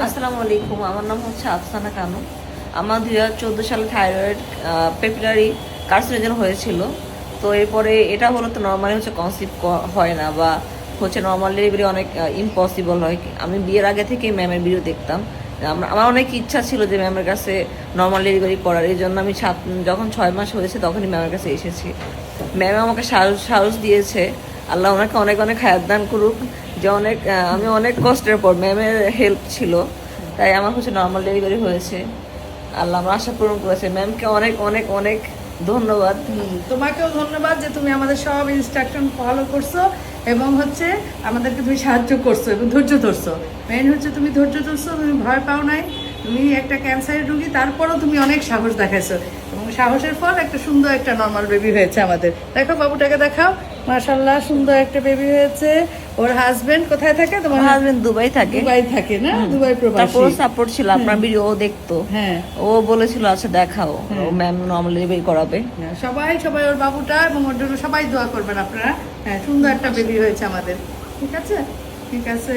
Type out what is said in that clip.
আসসালামু আলাইকুম, আমার নাম হচ্ছে আফসানা কানু। আমার 2014 সালে থাইরয়েড পেপিলারি কার্সিনোজেন হয়েছিল। তো এরপরে এটা হলো তো নর্মালি হচ্ছে কনসিভ হয় না, বা হচ্ছে নর্মাল ডেলিভারি অনেক ইম্পসিবল হয়। আমি বিয়ের আগে থেকেই ম্যামের ভিডিও দেখতাম। আমার অনেক ইচ্ছা ছিল যে ম্যামের কাছে নর্মাল ডেলিভারি করার। এই জন্য আমি যখন 6 মাস হয়েছে তখনই ম্যামের কাছে এসেছি। ম্যাম আমাকে সাহস দিয়েছে। আল্লাহ ওনাকে অনেক অনেক হায়াত দান করুক। যে আমি অনেক কষ্টের পর ম্যামের হেল্প ছিল, তাই আমার হচ্ছে নর্মাল ডেলিভারি হয়েছে। আল্লাহ আমার আশা পূরণ করেছে। ম্যামকে অনেক অনেক অনেক ধন্যবাদ। তোমাকেও ধন্যবাদ যে তুমি আমাদের সব ইনস্ট্রাকশন ফলো করছো এবং হচ্ছে আমাদেরকে তুমি সাহায্য করছো এবং ধৈর্য ধরছো। মেইন হচ্ছে তুমি ধৈর্য ধরছো, তুমি ভয় পাও নাই। তুমি একটা ক্যান্সারের রোগী, তারপরও তুমি অনেক সাহস দেখাইছো এবং সাহসের ফল একটা সুন্দর একটা নর্মাল বেবি হয়েছে আমাদের। দেখো বাবুটাকে দেখাও, মাশাআল্লাহ সুন্দর একটা বেবি হয়েছে। ওর হাজবেন্ড কোথায় থাকে? তোমার হাজবেন্ড দুবাই থাকে। দুবাই থাকে না? দুবাই প্রবাসী। তারপর সাপোর্ট ছিল, আপনার ভিডিও ও দেখতো। হ্যাঁ, ও বলেছিল আচ্ছা দেখাও, ও ম্যাম নর্মাল ডেলিভারি করাবে। সবাই ওর বাবুটা এবং ওর জন্য সবাই দোয়া করবেন আপনারা। হ্যাঁ, সুন্দর একটা বেবি হয়েছে আমাদের। ঠিক আছে, ঠিক আছে।